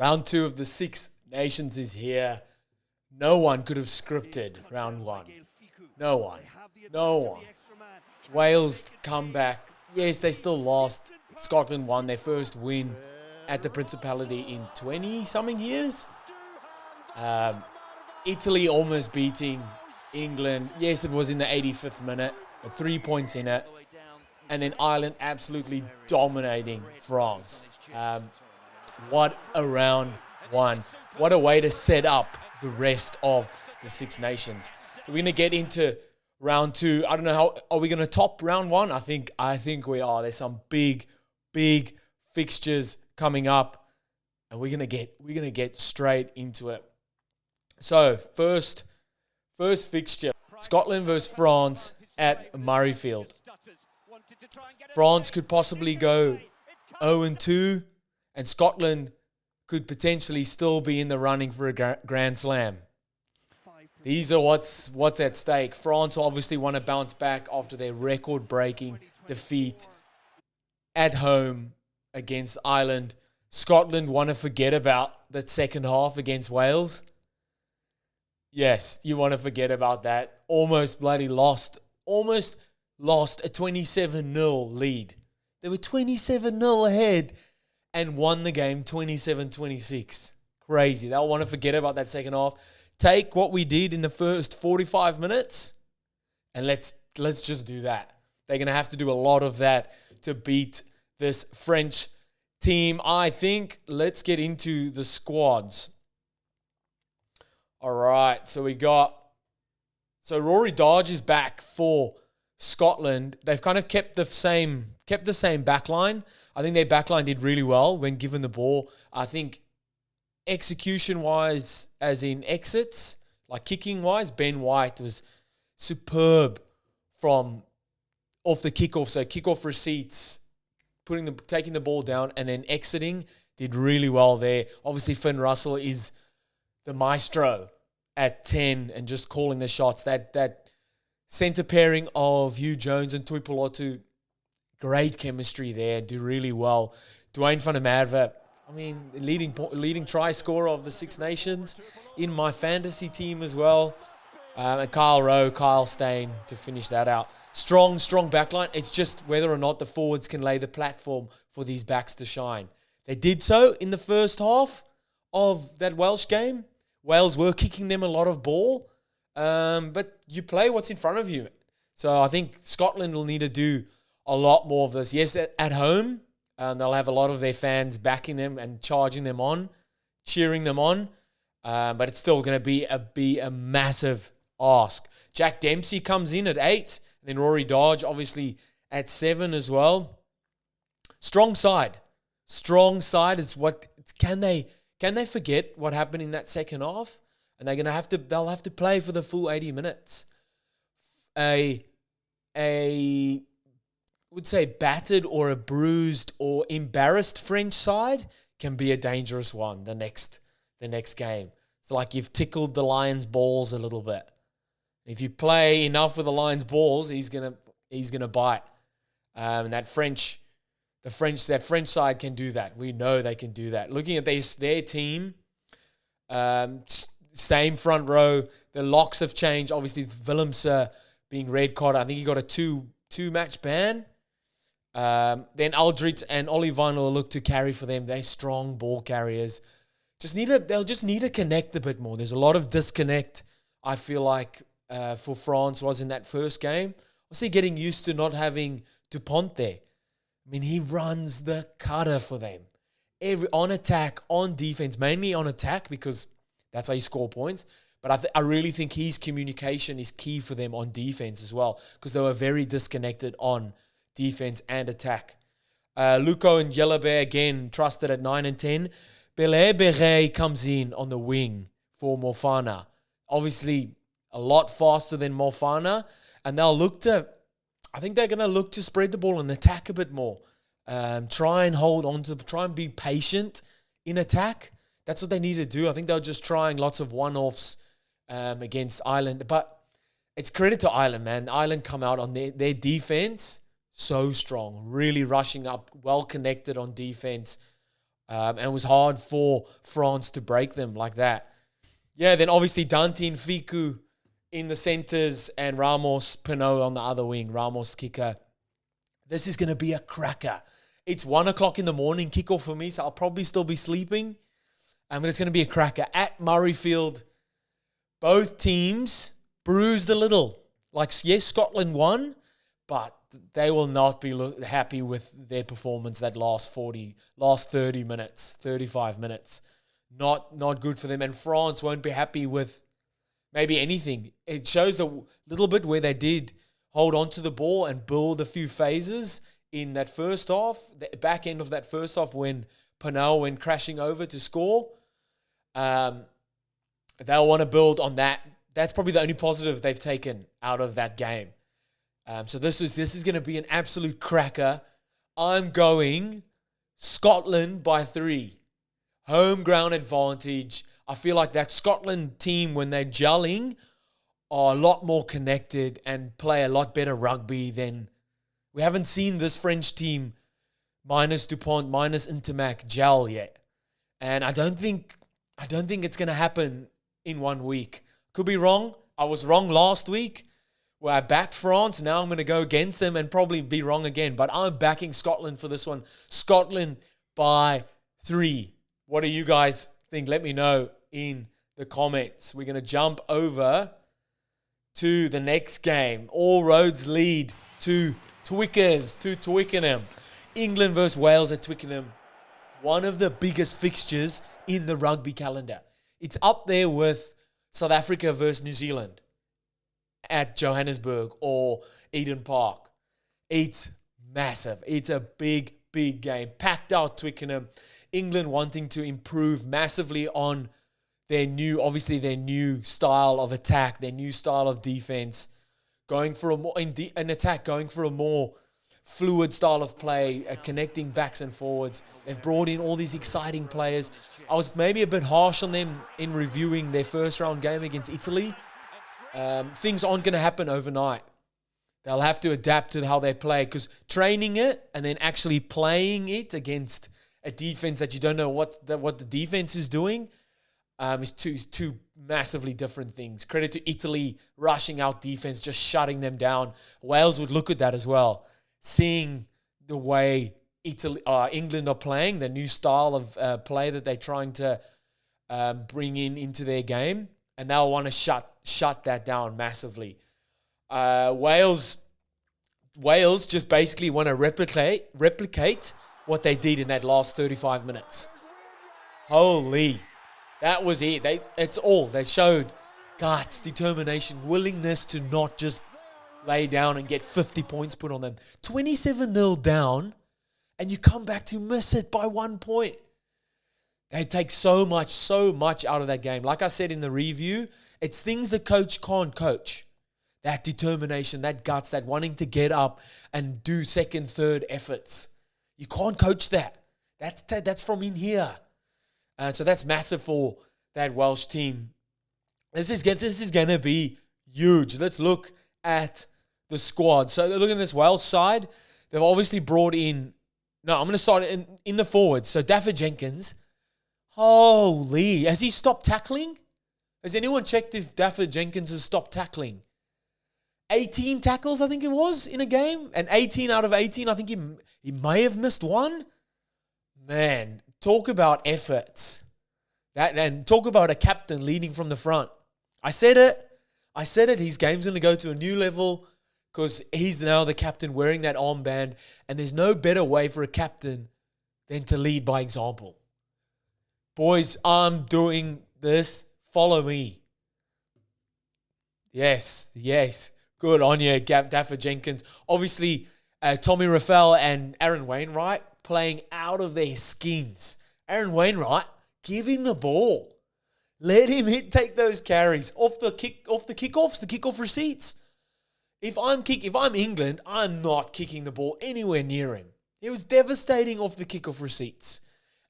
Round 2 of the Six Nations is here. No one could have scripted round 1. No one. No one. Wales come back. Yes, they still lost. Scotland won their first win at the Principality in 20-something years. Italy almost beating England. Yes, it was in the 85th minute, but 3 points in it. And then Ireland absolutely dominating France. What a round 1. What a way to set up the rest of the Six Nations. So we're going to get into round 2. I don't know how, are we going to top round 1? I think we are. There's some big fixtures coming up, and we're going to get straight into it. So, first fixture, Scotland versus France at Murrayfield. France could possibly go 0-2, and Scotland could potentially still be in the running for a Grand Slam. These are what's at stake. France obviously want to bounce back after their record-breaking defeat at home against Ireland. Scotland want to forget about that second half against Wales. Yes, you want to forget about that. Almost a 27-0 lead. They were 27-0 ahead and won the game 27-26. Crazy. They'll want to forget about that second half. Take what we did in the first 45 minutes and let's just do that. They're going to have to do a lot of that to beat this French team, I think. Let's get into the squads. All right, so Rory Dodge is back for Scotland. They've kind of kept the same back line. I think their back line did really well when given the ball. I think execution-wise, as in exits, like kicking-wise, Ben White was superb from off the kickoff. So kickoff receipts, taking the ball down and then exiting, did really well there. Obviously, Finn Russell is the maestro at 10 and just calling the shots. That centre pairing of Hugh Jones and Tuipulotu, great chemistry there, do really well. Dwayne van der Merwe, I mean, leading try scorer of the Six Nations in my fantasy team as well. And Kyle Rowe, Kyle Stain to finish that out. Strong backline. It's just whether or not the forwards can lay the platform for these backs to shine. They did so in the first half of that Welsh game. Wales were kicking them a lot of ball, but you play what's in front of you. So I think Scotland will need to do a lot more of this. Yes, at home, they'll have a lot of their fans backing them and charging them on, cheering them on, but it's still going to be a massive ask. Jack Dempsey comes in at 8, and then Rory Dodge obviously at 7 as well. Strong side is what can they forget what happened in that second half? And they'll have to play for the full 80 minutes. A would say battered or a bruised or embarrassed French side can be a dangerous one the next game. It's like you've tickled the Lions' balls a little bit. If you play enough with the Lions' balls, he's gonna bite. And that French side can do that. We know they can do that. Looking at their team, same front row. The locks have changed. Obviously, Willemse being red card. I think he got a two-match ban. Then Aldrit and Olivine will look to carry for them. They're strong ball carriers. They'll just need to connect a bit more. There's a lot of disconnect, I feel like, for France was in that first game. Obviously, getting used to not having Dupont there. I mean, he runs the cutter for them. On attack, on defense, mainly on attack because that's how you score points. But I really think his communication is key for them on defense as well because they were very disconnected on defense and attack. Luco and Yellowbear, again, trusted at 9 and 10. Belair Beret comes in on the wing for Mofana. Obviously, a lot faster than Mofana. And they're going to look to spread the ball and attack a bit more. Try and be patient in attack. That's what they need to do. I think they're just trying lots of one-offs against Ireland. But it's credit to Ireland, man. Ireland come out on their defense so strong, really rushing up, well connected on defense. And it was hard for France to break them like that. Yeah, then obviously Dante and Fiku in the centers and Ramos, Pinot on the other wing. Ramos kicker. This is going to be a cracker. It's 1 o'clock in the morning kickoff for me, so I'll probably still be sleeping. But it's going to be a cracker. At Murrayfield, both teams bruised a little. Like, yes, Scotland won, but they will not be happy with their performance that last 30 minutes, 35 minutes. Not good for them. And France won't be happy with maybe anything. It shows a little bit where they did hold on to the ball and build a few phases in that first half, the back end of that first half when Pinot went crashing over to score. They'll want to build on that. That's probably the only positive they've taken out of that game. So this is going to be an absolute cracker. I'm going Scotland by 3. Home ground advantage. I feel like that Scotland team, when they're gelling, are a lot more connected and play a lot better rugby than... We haven't seen this French team minus Dupont, minus Intermac gel yet. And I don't think it's going to happen in 1 week. Could be wrong. I was wrong last week where I backed France. Now I'm going to go against them and probably be wrong again. But I'm backing Scotland for this one. Scotland by 3. What do you guys think? Let me know in the comments. We're going to jump over to the next game. All roads lead to Twickenham. England versus Wales at Twickenham. One of the biggest fixtures in the rugby calendar. It's up there with South Africa versus New Zealand at Johannesburg or Eden Park. It's massive. It's a big, big game. Packed out Twickenham. England wanting to improve massively on their new style of attack, their new style of defense, going for a more fluid style of play, connecting backs and forwards. They've brought in all these exciting players. I was maybe a bit harsh on them in reviewing their first round game against Italy. Things aren't going to happen overnight. They'll have to adapt to how they play, because training it and then actually playing it against a defense that you don't know what the defense is doing is two massively different things. Credit to Italy rushing out defense, just shutting them down. Wales would look at that as well, seeing the way England are playing, the new style of play that they're trying to bring into their game, and they'll want to shut that down massively. Wales just basically want to replicate what they did in that last 35 minutes. Holy, that was it. They showed guts, determination, willingness to not just lay down and get 50 points put on them. 27-0 down, and you come back to miss it by 1 point. They take so much out of that game. Like I said in the review, it's things the coach can't coach. That determination, that guts, that wanting to get up and do second, third efforts. You can't coach that. That's from in here. So that's massive for that Welsh team. This is going to be huge. Let's look at the squad. So look at this Welsh side. They've obviously brought in... No, I'm going to start in the forwards. So Daffer Jenkins. Holy. Has he stopped tackling? Has anyone checked if Daffer Jenkins has stopped tackling? 18 tackles, I think it was, in a game. And 18 out of 18, I think he may have missed one. Man, talk about efforts. And talk about a captain leading from the front. I said it. His game's going to go to a new level because he's now the captain wearing that armband. And there's no better way for a captain than to lead by example. Boys, I'm doing this. Follow me. Yes. Good on you, Daffer Jenkins. Obviously, Tommy Raffel and Aaron Wainwright playing out of their skins. Aaron Wainwright, give him the ball. Let him take those carries off the kickoffs, the kickoff receipts. If I'm England, I'm not kicking the ball anywhere near him. It was devastating off the kickoff receipts.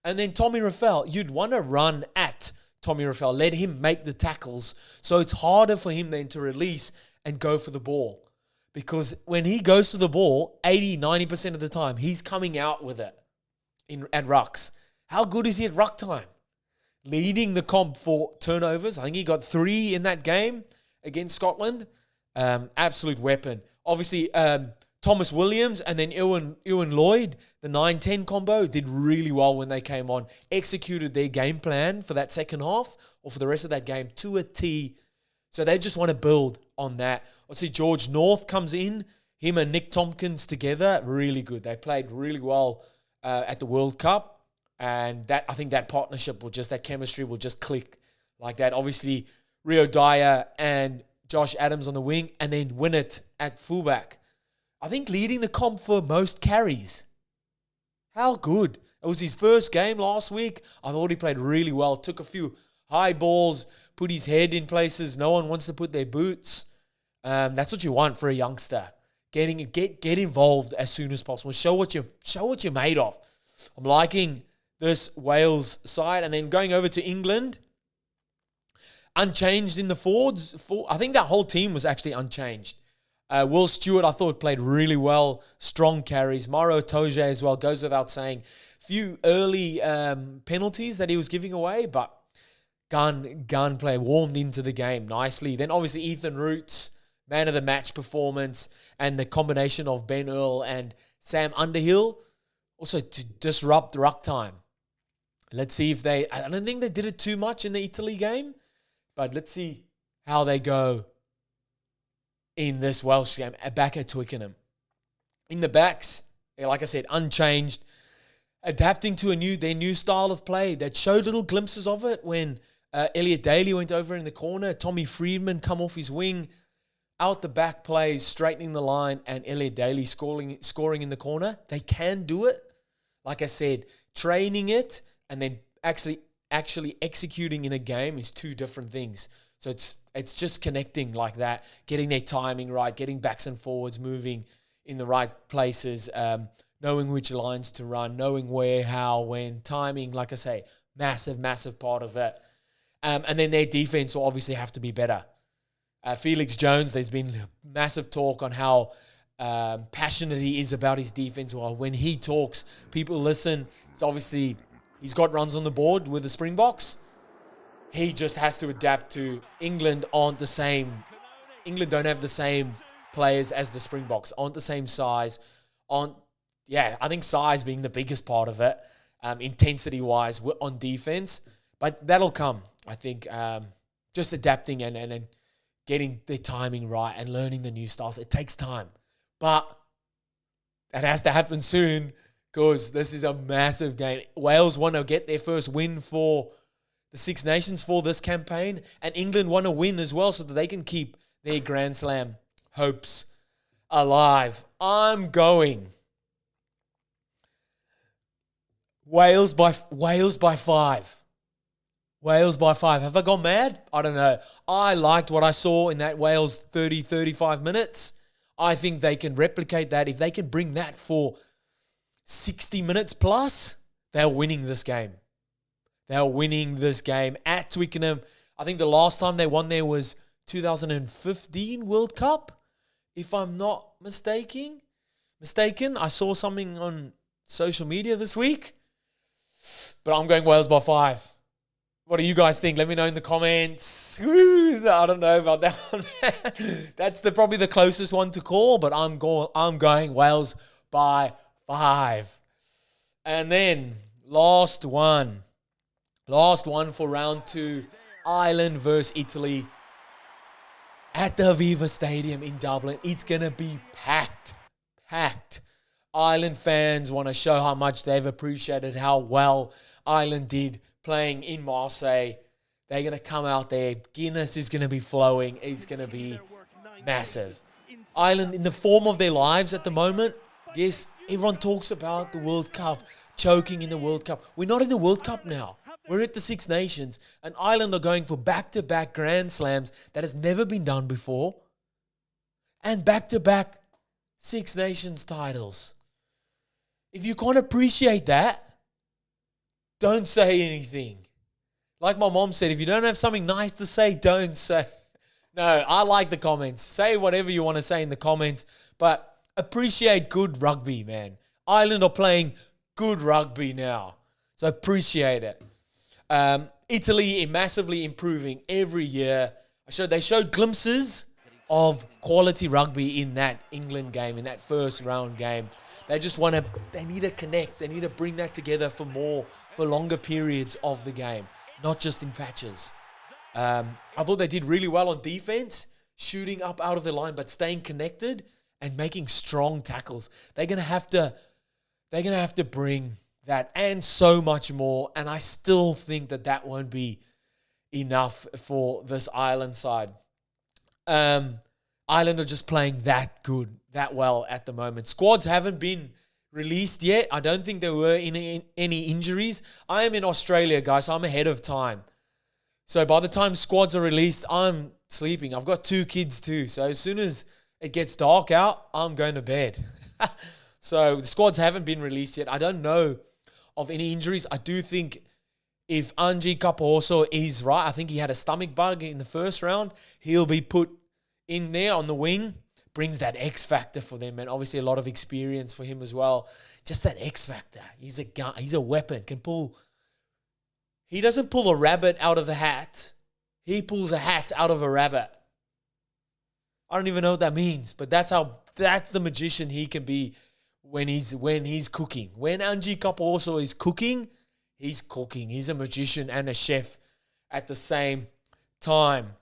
And then Tommy Raffel, you'd want to run at Tommy Raffel. Let him make the tackles so it's harder for him then to release and go for the ball. Because when he goes to the ball, 80-90% of the time, he's coming out with it at rucks. How good is he at ruck time? Leading the comp for turnovers. I think he got 3 in that game against Scotland. Absolute weapon. Obviously, Thomas Williams and then Ewan Lloyd, the 9-10 combo, did really well when they came on. Executed their game plan for that second half or for the rest of that game to a T. So they just want to build on that. Obviously, George North comes in. Him and Nick Tompkins together, really good. They played really well at the World Cup. And that, I think that partnership that chemistry will just click like that. Obviously, Rio Dyer and Josh Adams on the wing, and then Winnett at fullback. I think leading the comp for most carries. How good. It was his first game last week. I thought he played really well. Took a few high balls, put his head in places no one wants to put their boots. That's what you want for a youngster. Get involved as soon as possible. Show what you're made of. I'm liking this Wales side. And then going over to England, unchanged in the forwards. I think that whole team was actually unchanged. Will Stewart, I thought, played really well. Strong carries. Maro Toje as well, goes without saying. Few early penalties that he was giving away, but gun play warmed into the game nicely. Then obviously Ethan Roots, man of the match performance, and the combination of Ben Earl and Sam Underhill also to disrupt ruck time. Let's see if I don't think they did it too much in the Italy game, but let's see how they go in this Welsh game back at Twickenham. In the backs, like I said, unchanged, adapting to their new style of play. That showed little glimpses of it when Elliot Daly went over in the corner, Tommy Friedman come off his wing, out the back plays, straightening the line, and Elliot Daly scoring in the corner. They can do it. Like I said, training it and then actually executing in a game is two different things. So it's just connecting like that, getting their timing right, getting backs and forwards moving in the right places, knowing which lines to run, knowing where, how, when, timing, like I say, massive part of it. And then their defense will obviously have to be better. Felix Jones, there's been massive talk on how passionate he is about his defense. Well, when he talks, people listen. It's obviously, he's got runs on the board with the Springboks. He just has to adapt to England aren't the same. England don't have the same players as the Springboks, aren't the same size. I think size being the biggest part of it, intensity-wise on defense. But that'll come, I think, just adapting and getting the timing right and learning the new styles. It takes time. But that has to happen soon because this is a massive game. Wales want to get their first win for the Six Nations for this campaign, and England want to win as well so that they can keep their Grand Slam hopes alive. I'm going Wales by 5. Wales by 5. Have I gone mad? I don't know. I liked what I saw in that Wales 30, 35 minutes. I think they can replicate that. If they can bring that for 60 minutes plus, they're winning this game. They're winning this game at Twickenham. I think the last time they won there was 2015 World Cup, if I'm not mistaken. I saw something on social media this week. But I'm going Wales by 5. What do you guys think? Let me know in the comments. I don't know about that one. That's probably the closest one to call, but I'm going Wales by 5. And then last one for round 2, Ireland versus Italy at the Aviva Stadium in Dublin. It's going to be packed. Ireland fans want to show how much they've appreciated how well Ireland did playing in Marseille. They're going to come out there. Guinness is going to be flowing. It's going to be massive. Ireland in the form of their lives at the moment. Yes, everyone talks about the World Cup, choking in the World Cup. We're not in the World Cup now. We're at the Six Nations, and Ireland are going for back-to-back Grand Slams that has never been done before, and back-to-back Six Nations titles. If you can't appreciate that, don't say anything. Like my mom said, if you don't have something nice to say, don't say. No, I like the comments. Say whatever you want to say in the comments, but appreciate good rugby, man. Ireland are playing good rugby now. So appreciate it. Italy massively improving every year. They showed glimpses of quality rugby in that England game, in that first round game. They need to connect. They need to bring that together for longer periods of the game, not just in patches. I thought they did really well on defense, shooting up out of the line, but staying connected and making strong tackles. They're gonna have to bring that and so much more. And I still think that won't be enough for this Ireland side. Ireland are just playing that good, that well at the moment. Squads haven't been released yet. I don't think there were any injuries. I am in Australia, guys, so I'm ahead of time. So by the time squads are released, I'm sleeping. I've got 2 kids too. So as soon as it gets dark out, I'm going to bed. So the squads haven't been released yet. I don't know of any injuries. I do think if Anji Kaposo is right, I think he had a stomach bug in the first round. He'll be put in there on the wing. Brings that X factor for them, and obviously a lot of experience for him as well. Just that X factor. He's a gun. He's a weapon. He doesn't pull a rabbit out of the hat. He pulls a hat out of a rabbit. I don't even know what that means, but that's the magician he can be when he's cooking. When Anji Kaposo is cooking, he's cooking. He's a magician and a chef at the same time.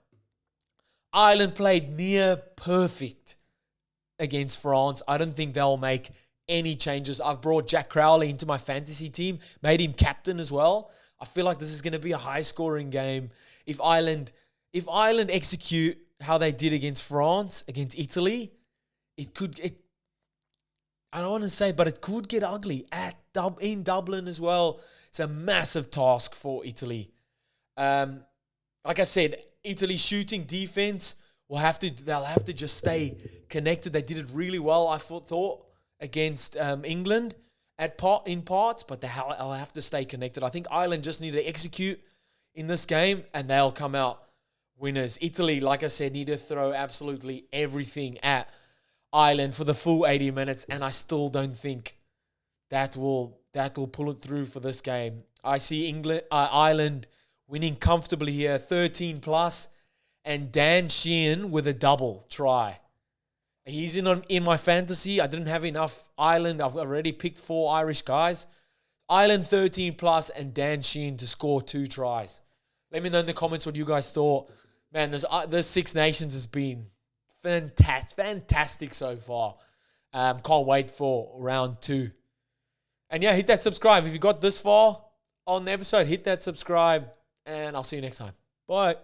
Ireland played near perfect against France. I don't think they'll make any changes. I've brought Jack Crowley into my fantasy team, made him captain as well. I feel like this is going to be a high-scoring game. If Ireland execute how they did against France, against Italy, I don't want to say, but it could get ugly in Dublin as well. It's a massive task for Italy. Like I said, Italy shooting defense they'll have to just stay connected. They did it really well, I thought, against England in parts, but they'll have to stay connected. I think Ireland just need to execute in this game, and they'll come out winners. Italy, like I said, need to throw absolutely everything at Ireland for the full 80 minutes, and I still don't think that will pull it through for this game. I see Ireland winning comfortably here, 13 plus, and Dan Sheehan with a double try. He's in my fantasy. I didn't have enough Ireland. I've already picked 4 Irish guys. Ireland 13 plus and Dan Sheehan to score 2 tries. Let me know in the comments what you guys thought. Man, this Six Nations has been fantastic so far. Can't wait for round 2. And yeah, hit that subscribe. If you got this far on the episode, hit that subscribe, and I'll see you next time. Bye.